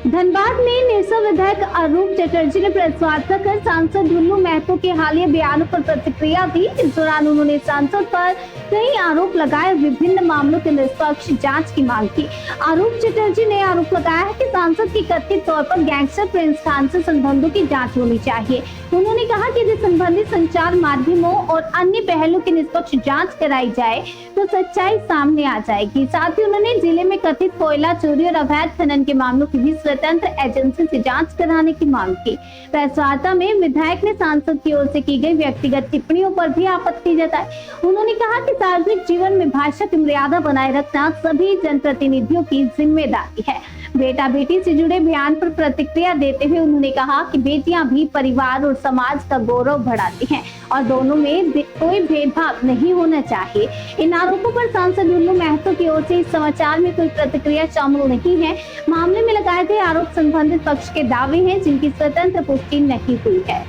धनबाद में नेसा विधायक अरूप चटर्जी ने प्रेस वार्ता कर सांसद ढुल्लू महतो के हालिया बयानों पर प्रतिक्रिया दी। इस दौरान उन्होंने सांसद पर कई आरोप लगाए और विभिन्न मामलों के निष्पक्ष जांच की मांग की। अरूप चटर्जी ने आरोप लगाया है कि सांसद की कथित तौर पर गैंगस्टर प्रिंस खान से संबंधों की जाँच होनी चाहिए। उन्होंने कहा कि यदि संबंधित संचार माध्यमों और अन्य पहलुओं की निष्पक्ष जाँच कराई जाए तो सच्चाई सामने आ जाएगी। साथ ही उन्होंने जिले में कथित कोयला चोरी और अवैध खनन के मामलों की भी स्वतंत्र एजेंसी से जांच कराने की मांग की। प्रेस वार्ता में विधायक ने सांसद की ओर से की गई व्यक्तिगत टिप्पणियों पर भी आपत्ति जताई। उन्होंने कहा कि सार्वजनिक जीवन में भाषा की मर्यादा बनाए रखना सभी जनप्रतिनिधियों की जिम्मेदारी है। बेटा बेटी से जुड़े बयान पर प्रतिक्रिया देते हुए उन्होंने कहा कि बेटियां भी परिवार और समाज का गौरव बढ़ाती हैं और दोनों में कोई भेदभाव नहीं होना चाहिए। इन आरोपों पर सांसद ढुल्लू महतो की ओर से इस समाचार में कोई प्रतिक्रिया शामिल नहीं है। मामले में लगाए गए आरोप संबंधित पक्ष के दावे हैं जिनकी स्वतंत्र पुष्टि नहीं हुई है।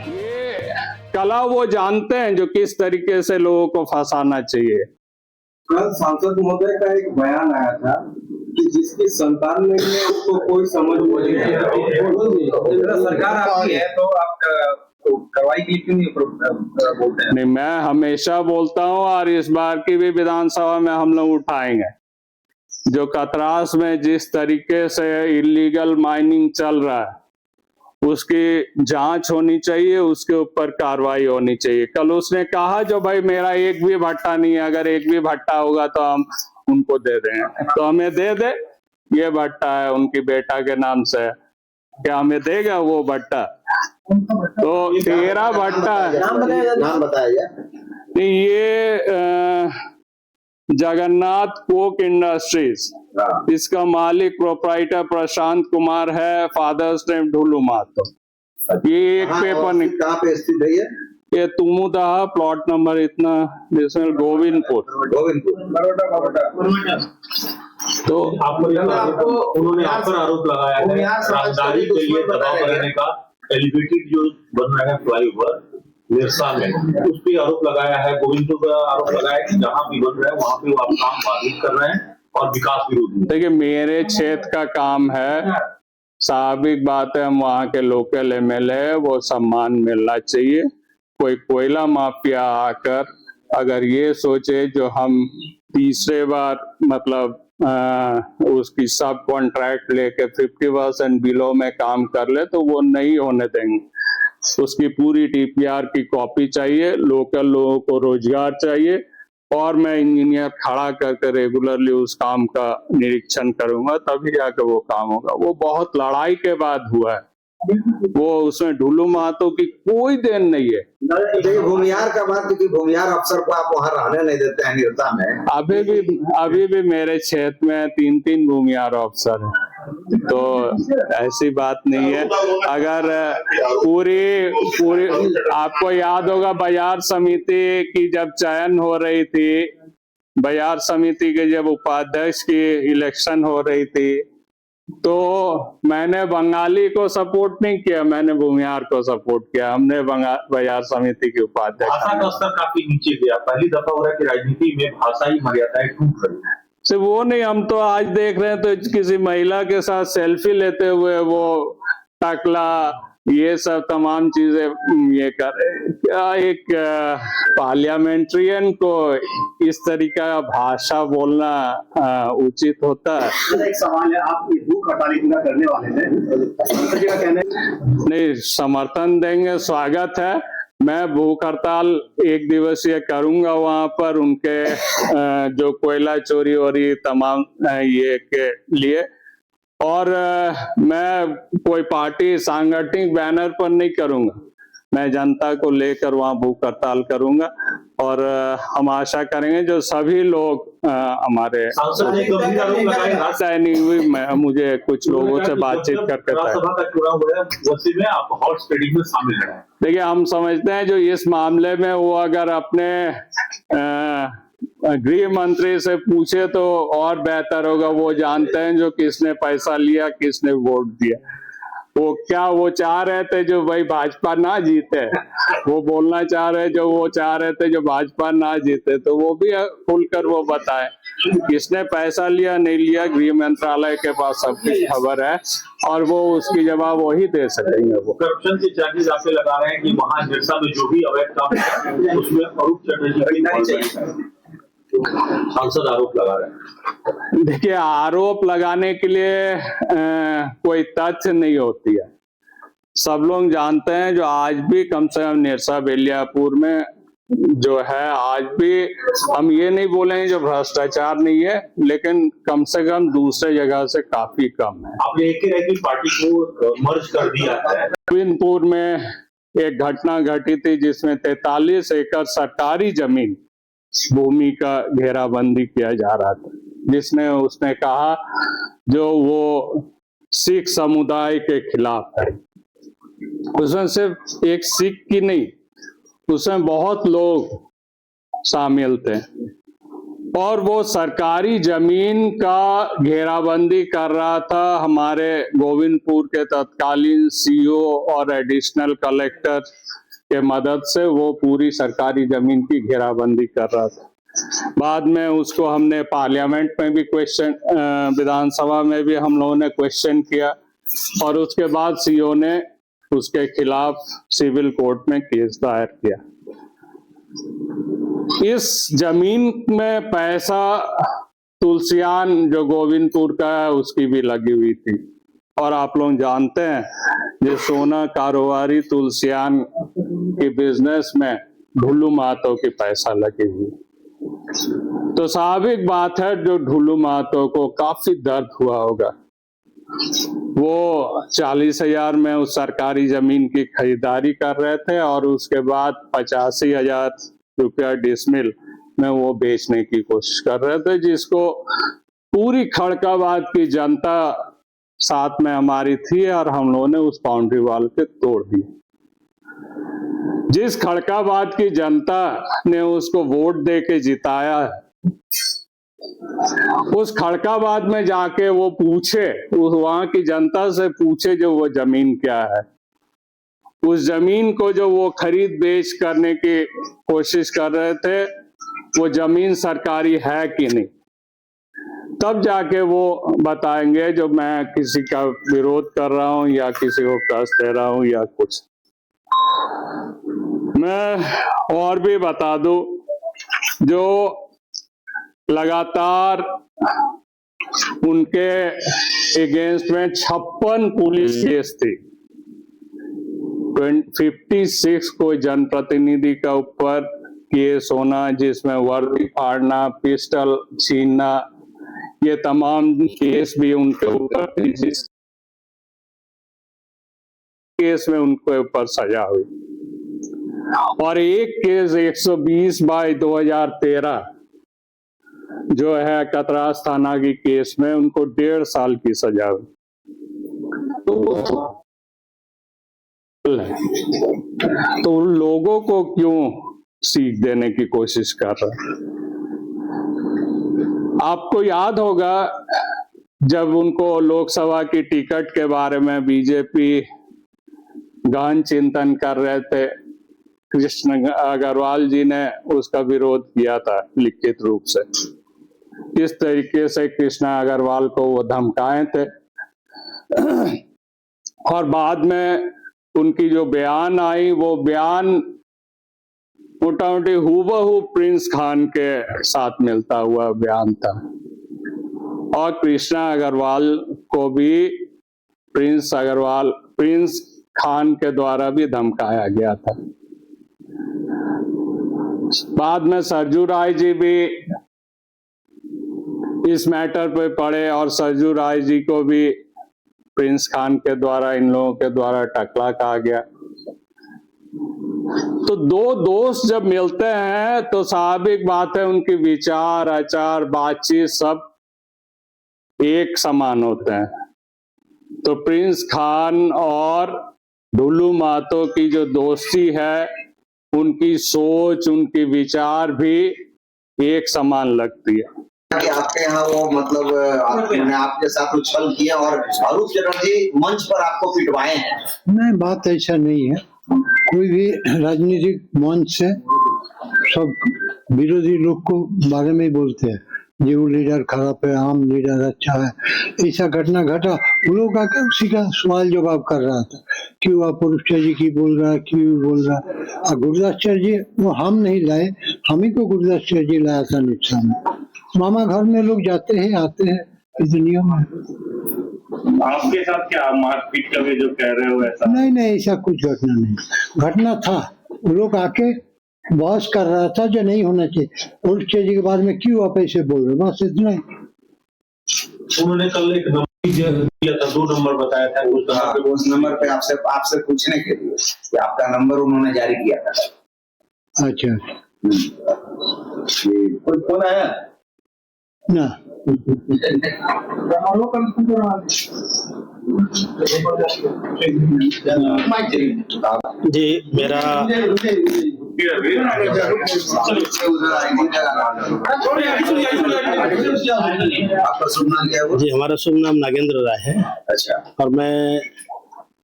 ये कला वो जानते हैं जो किस तरीके से लोगों को फंसाना चाहिए। कल सांसद महोदय का एक बयान आया था कि जिसकी संतान नहीं है उसको कोई समझ नहीं है। सरकार आपकी है तो आप कार्रवाई के लिए क्यों नहीं बोलते हैं? नहीं, मैं हमेशा बोलता हूँ और इस बार की भी विधानसभा में हम लोग उठाएंगे। जो कतरास में जिस तरीके से इलीगल माइनिंग चल रहा है उसकी जांच होनी चाहिए, उसके ऊपर कार्रवाई होनी चाहिए। कल उसने कहा जो भाई मेरा एक भी भट्टा नहीं है, अगर एक भी भट्टा होगा तो हम उनको दे दें, तो हमें दे दे। ये भट्टा है उनकी बेटा के नाम से, क्या हमें देगा वो भट्टा? तो 13 भट्टा है। नाम बताया नहीं, ये जगन्नाथ कोक इंडस्ट्रीज, इसका मालिक प्रोप्राइटर प्रशांत कुमार है, फादर्स नेम ढुल्लू महतो। ये एक पेपर नहीं, कहाँ पे स्थित है ये तुमुदहा प्लॉट नंबर इतना गोविंदपुर। तो आपको उन्होंने आप पर आरोप लगाया है राजधानी के लिए दबाव बनाने का। एलिवेटेड जो बन रहा है फ्लाईओवर विरसा में, उस पर आरोप लगाया है। गोविंदपुर का आरोप लगाया है कि जहाँ भी बन रहा है वहाँ पे वो आप काम बाधित कर रहे हैं और विकास विरोधी। देखिए, मेरे क्षेत्र का काम है, स्वाभाविक बात है, हम वहाँ के लोकल एमएलए, वो सम्मान मिलना चाहिए। कोई कोयला माफिया आकर अगर ये सोचे जो हम तीसरे बार मतलब उसकी सब कॉन्ट्रैक्ट लेके 50% बिलो में काम कर ले तो वो नहीं होने देंगे। उसकी पूरी टीपीआर की कॉपी चाहिए, लोकल लोगों को रोजगार चाहिए और मैं इंजीनियर खड़ा करके रेगुलरली उस काम का निरीक्षण करूंगा, तभी जाकर वो काम होगा। वो बहुत लड़ाई के बाद हुआ है, वो उसमें ढुल्लू महतो की कोई देन नहीं है। भूमियार का बात, क्योंकि भूमियार अफसर को आप वहाँ रहने नहीं देते हैं निर्ता में। अभी भी मेरे क्षेत्र में 3 भूमियार अफसर हैं, तो ऐसी बात नहीं है। अगर पूरी आपको याद होगा बाजार समिति की जब चयन हो रही थी, बाजार समिति के जब उपाध्यक्ष की इलेक्शन हो रही थी, तो मैंने बंगाली को सपोर्ट नहीं किया, मैंने भूमियार को सपोर्ट किया। हमने बाजार समिति के उपाध्यक्ष। भाषा का स्तर काफी नीचे गया। पहली दफा हो रहा है कि राजनीति में भाषाई मर्यादाएं टूट रही है। सिर्फ वो नहीं, हम तो आज देख रहे हैं तो किसी महिला के साथ सेल्फी लेते हुए वो टकला, ये सब तमाम चीजें ये कर। क्या एक पार्लियामेंट्रियन को इस तरीका का भाषा बोलना उचित होता है? एक सवाल है, आप भूख हड़ताल करने वाले थे, नहीं, समर्थन देंगे, स्वागत है। मैं भूख हड़ताल 1 दिवसीय करूंगा वहां पर उनके जो कोयला चोरी हो रही तमाम ये के लिए, और मैं कोई पार्टी सांगठनिक बैनर पर नहीं करूंगा, मैं जनता को लेकर वहां भूख हड़ताल करूंगा। और हम आशा करेंगे जो सभी लोग हमारे नहीं हुई, मुझे कुछ लोगों से बातचीत करके देखिए, हम समझते हैं जो इस मामले में वो अगर अपने गृह मंत्री से पूछे तो और बेहतर होगा। वो जानते हैं जो किसने पैसा लिया, किसने वोट दिया। वो चाह रहे थे जो भाई भाजपा ना जीते, वो बोलना चाह रहे जो वो चाह रहे थे जो भाजपा ना जीते, तो वो भी खुलकर वो बताए। किसने पैसा लिया नहीं लिया, गृह मंत्रालय के पास सबकी खबर है और वो उसकी जवाब वही दे सकेंगे। वो करप्शन के चार्जेस आप पे लगा रहे हैं कि वहां निरसा में जो भी अवैध काम है उसमें अरूप चटर्जी की involvement है। सांसद आरोप लगा रहे हैं। देखिए, आरोप लगाने के लिए कोई तथ्य नहीं होती है। सब लोग जानते हैं, जो आज भी कम से कम निरसा बेलियापुर में जो है, आज भी हम ये नहीं बोलेंगे जो भ्रष्टाचार नहीं है, लेकिन कम से कम दूसरे जगह से काफी कम है। आपने एक ही रह की पार्टी को मर्ज कर दिया है। गोविंदपुर में एक घटना घटी थी जिसमें 43 एकड़ सरकारी जमीन भूमि का घेराबंदी किया जा रहा था, जिसने उसने कहा जो वो सिख समुदाय के खिलाफ है। उसमें सिर्फ एक सिख की नहीं, उसमें बहुत लोग शामिल थे और वो सरकारी जमीन का घेराबंदी कर रहा था। हमारे गोविंदपुर के तत्कालीन सीईओ और एडिशनल कलेक्टर के मदद से वो पूरी सरकारी जमीन की घेराबंदी कर रहा था। बाद में उसको हमने पार्लियामेंट में भी क्वेश्चन, विधानसभा में भी हम लोगों ने क्वेश्चन किया और उसके बाद सीईओ ने उसके खिलाफ सिविल कोर्ट में केस दायर किया। इस जमीन में पैसा तुलसियान जो गोविंदपुर का है उसकी भी लगी हुई थी और आप लोग जानते हैं जो सोना कारोबारी तुलसियान की बिजनेस में ढुल्लू महतो की पैसा लगी हुई। तो स्वाभाविक बात है जो ढुल्लू महतो को काफी दर्द हुआ होगा। वो 40,000 में उस सरकारी जमीन की खरीदारी कर रहे थे और उसके बाद 85,000 रुपया डिसमिल में वो बेचने की कोशिश कर रहे थे, जिसको पूरी खड़काबाद की जनता साथ में हमारी थी और हम लोगों ने उस बाउंड्री वॉल के तोड़ दी। जिस खड़काबाद की जनता ने उसको वोट दे के जिताया, उस खड़काबाद में जाके वो पूछे, उस वहां की जनता से पूछे जो वो जमीन क्या है, उस जमीन को जो वो खरीद बेच करने की कोशिश कर रहे थे वो जमीन सरकारी है कि नहीं, तब जाके वो बताएंगे जो मैं किसी का विरोध कर रहा हूं या किसी को कष्ट दे रहा हूं या कुछ। मैं और भी बता दूं, जो लगातार उनके अगेंस्ट में 56 पुलिस केस थी, 56 कोई जनप्रतिनिधि का ऊपर केस होना, जिसमें वर्दी फाड़ना, पिस्टल छीनना, ये तमाम केस भी उनके ऊपर थी, जिस केस में उनके ऊपर सजा हुई। और एक केस 120/2013 जो है कतरास थाना की केस में उनको 1.5 साल की सजा हुई। तो उन लोगों को क्यों सीख देने की कोशिश कर रहा है? आपको याद होगा जब उनको लोकसभा की टिकट के बारे में बीजेपी गहन चिंतन कर रहे थे, कृष्ण अग्रवाल जी ने उसका विरोध किया था लिखित रूप से। किस तरीके से कृष्णा अग्रवाल को वो धमकाए थे और बाद में उनकी जो बयान आई, वो बयान मोटामोटी हूबहू प्रिंस खान के साथ मिलता हुआ बयान था और कृष्णा अग्रवाल को भी प्रिंस खान के द्वारा भी धमकाया गया था। बाद में सरजू राय जी भी इस मैटर पे पड़े और सरजू राय जी को भी प्रिंस खान के द्वारा, इन लोगों के द्वारा टकला कहा गया। तो दो दोस्त जब मिलते हैं तो स्वाभाविक बात है उनकी विचार, आचार, बातचीत सब एक समान होते हैं। तो प्रिंस खान और ढुल्लू महतो की जो दोस्ती है, उनकी सोच, उनकी विचार भी एक समान लगती है। कि आपके यहाँ वो मतलब आपने आपके साथ उछल किया और अरूप चटर्जी मंच पर आपको पिटवाए हैं। नहीं, बात ऐसा नहीं है। कोई भी राजनीतिक मंच से सब विरोधी लोग को बारे में ही बोलते हैं। जो लीडर खराब है, आम लीडर अच्छा है, ऐसा घटना घटा। उन लोग का उसी का सवाल जवाब कर रहा था, क्यों आप पुरुषाचार्य जी की बोल रहा है, क्यों बोल रहा है। और गुरुदासाचार्य जी वो हम नहीं लाए, हम ही को गुरुदासाचार्य जी लाया था निष्ठा में। मामा घर में लोग जाते हैं आते हैं, इस नियम है। आपके साथ क्या मारपीट का भी जो कह रहे हो ऐसा? नहीं नहीं, ऐसा कुछ घटना नहीं। घटना था, वो लोग आके बहस कर रहा था जो नहीं होना चाहिए। पुरुषाचार्य जी के बारे में क्यों आप ऐसे बोल रहे हो, बस इतना ही। उन्होंने कल एक नंबर दिया था, 2 नंबर बताया था, उस नंबर पे आपसे पूछने के लिए कि आपका नंबर उन्होंने जारी किया था। अच्छा कोई फोन आया ना? जी मेरा आपका शुभ नाम क्या है? जी हमारा शुभ नाम नागेंद्र राय है। अच्छा। और मैं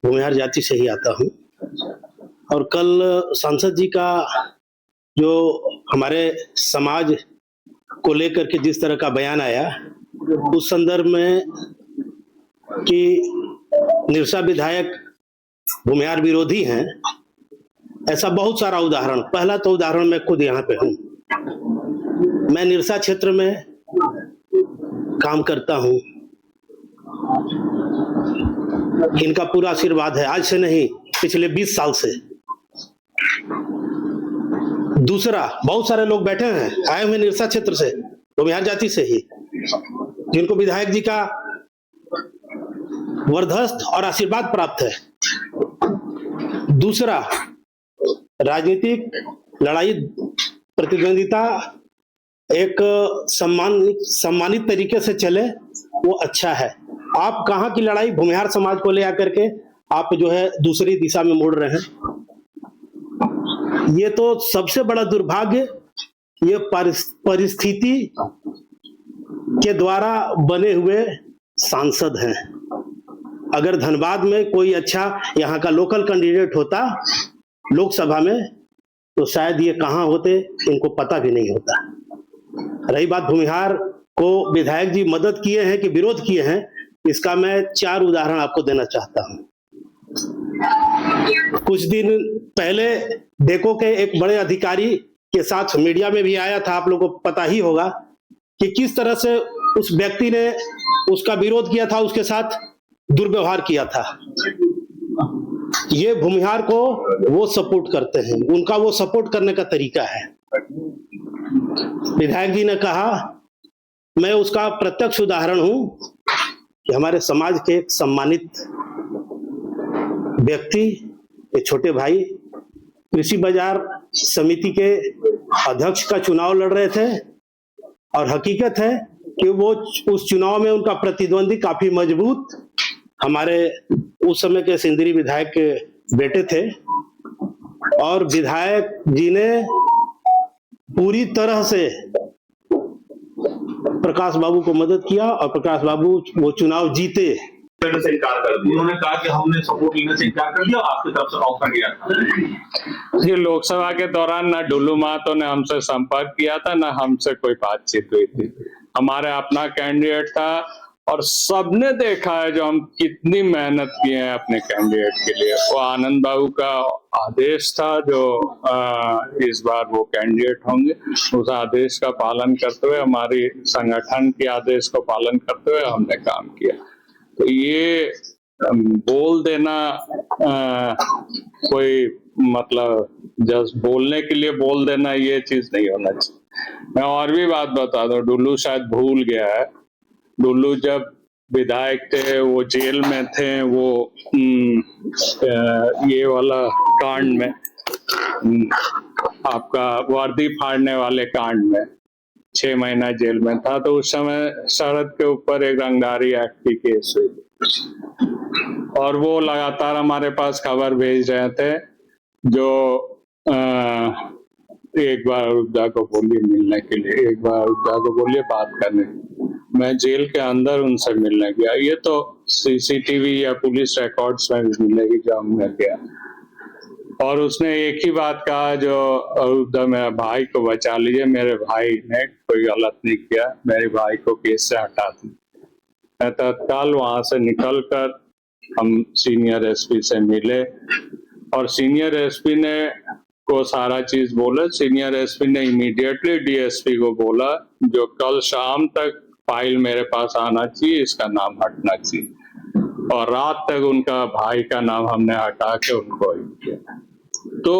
भूमिहार जाति से ही आता हूँ। और कल सांसद जी का जो हमारे समाज को लेकर के जिस तरह का बयान आया, उस संदर्भ में कि निरसा विधायक भूमिहार विरोधी हैं, ऐसा बहुत सारा उदाहरण। पहला तो उदाहरण मैं खुद यहाँ पे हूँ। मैं निरसा क्षेत्र में काम करता हूँ, इनका पूरा आशीर्वाद है, आज से नहीं पिछले 20 साल से। दूसरा, बहुत सारे लोग बैठे हैं आए हुए निरसा क्षेत्र से, भूमिहार जाति से ही, जिनको विधायक जी का वरदहस्त और आशीर्वाद प्राप्त है। दूसरा, राजनीतिक लड़ाई प्रतिद्वंदिता एक सम्मानित तरीके से चले, वो अच्छा है। आप कहाँ की लड़ाई भूमिहार समाज को ले आकर के आप जो है दूसरी दिशा में मोड़ रहे हैं। ये तो सबसे बड़ा दुर्भाग्य ये परिस्थिति के द्वारा बने हुए सांसद हैं। अगर धनबाद में कोई अच्छा यहाँ का लोकल कैंडिडेट होता लोकसभा में, तो शायद ये कहाँ होते इनको पता भी नहीं होता। रही बात भूमिहार को विधायक जी मदद किए हैं कि विरोध किए हैं, इसका मैं 4 उदाहरण आपको देना चाहता हूं। कुछ दिन पहले डेको के एक बड़े अधिकारी के साथ मीडिया में भी आया था, आप लोगों को पता ही होगा कि किस तरह से उस व्यक्ति ने उसका विरोध किया था, उसके साथ दुर्व्यवहार किया था। ये भूमिहार को वो सपोर्ट करते हैं, उनका वो सपोर्ट करने का तरीका है। विधायक जी ने कहा, मैं उसका प्रत्यक्ष उदाहरण हूं कि हमारे समाज के एक सम्मानित व्यक्ति, एक छोटे भाई कृषि बाजार समिति के अध्यक्ष का चुनाव लड़ रहे थे, और हकीकत है कि वो उस चुनाव में उनका प्रतिद्वंदी काफी मजबूत हमारे उस समय के सिंदरी विधायक के बेटे थे। और विधायक जी ने पूरी तरह से प्रकाश बाबू को मदद किया और प्रकाश बाबू वो चुनाव जीते। से इनकार कर दिया। उन्होंने कहा कि हमने सपोर्ट लेने से इनकार कर दिया, आपकी तरफ से ऑफर किया था। ये लोकसभा के दौरान ना डुल्लू महतो ने हमसे संपर्क किया था, ना हमसे कोई बातचीत हुई थी। हमारे अपना कैंडिडेट था और सबने देखा है जो हम कितनी मेहनत किए हैं अपने कैंडिडेट के लिए। वो आनंद बाबू का आदेश था जो इस बार वो कैंडिडेट होंगे, उस आदेश का पालन करते हुए, हमारी संगठन के आदेश को पालन करते हुए हमने काम किया। तो ये बोल देना कोई मतलब जस्ट बोलने के लिए बोल देना, ये चीज नहीं होना चाहिए। मैं और भी बात बता दूं, डुल्लू शायद भूल गया है। डुल्लू जब विधायक थे वो जेल में थे, वो ये वाला कांड में, आपका वर्दी फाड़ने वाले कांड में 6 महीना जेल में था। तो उस समय शरद के ऊपर एक रंगदारी एक्ट की केस हुई और वो लगातार हमारे पास खबर भेज रहे थे जो एक बार अयोध्या को बोलिए मिलने के लिए, एक बार अयोध्या को बोलिए बात करने। मैं जेल के अंदर उनसे मिलने गया। ये तो सीसीटीवी या पुलिस रिकॉर्ड्स में भी मिलेगी जो हमने किया। और उसने एक ही बात कहा, जो अयोध्या मेरे भाई को बचा लीजिए, मेरे भाई ने कोई कोई गलत नहीं किया, मेरे भाई को केस से हटा दी। मैं तत्काल वहां से निकलकर हम सीनियर एसपी से मिले और सीनियर एसपी ने को सारा चीज बोला। सीनियर एसपी ने इमीडिएटली डीएसपी को बोला जो कल शाम तक फाइल मेरे पास आना चाहिए, इसका नाम हटना चाहिए, और रात तक उनका भाई का नाम हमने हटा के उनको किया। तो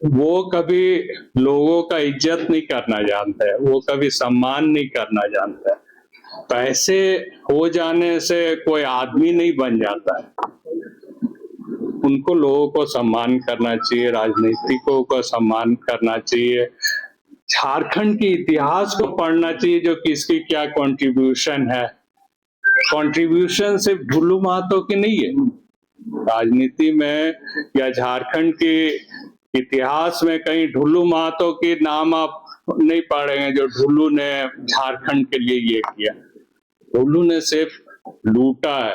वो कभी लोगों का इज्जत नहीं करना जानता है, वो कभी सम्मान नहीं करना जानता है। पैसे हो जाने से कोई आदमी नहीं बन जाता है। उनको लोगों को सम्मान करना चाहिए, राजनीतिकों को सम्मान करना चाहिए, झारखंड के इतिहास को पढ़ना चाहिए जो किसकी क्या कंट्रीब्यूशन है। कंट्रीब्यूशन सिर्फ ढुल्लू महतो की नहीं है, राजनीति में या झारखंड के इतिहास में कहीं ढुल्लू महतो के नाम आप नहीं पढ़ेंगे जो ढुल्लू ने झारखंड के लिए ये किया। ढुल्लू ने सिर्फ लूटा है,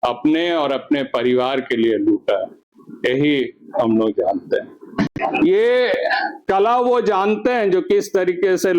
अपने और अपने परिवार के लिए लूटा है, यही हम लोग जानते हैं। ये कला वो जानते हैं जो किस तरीके से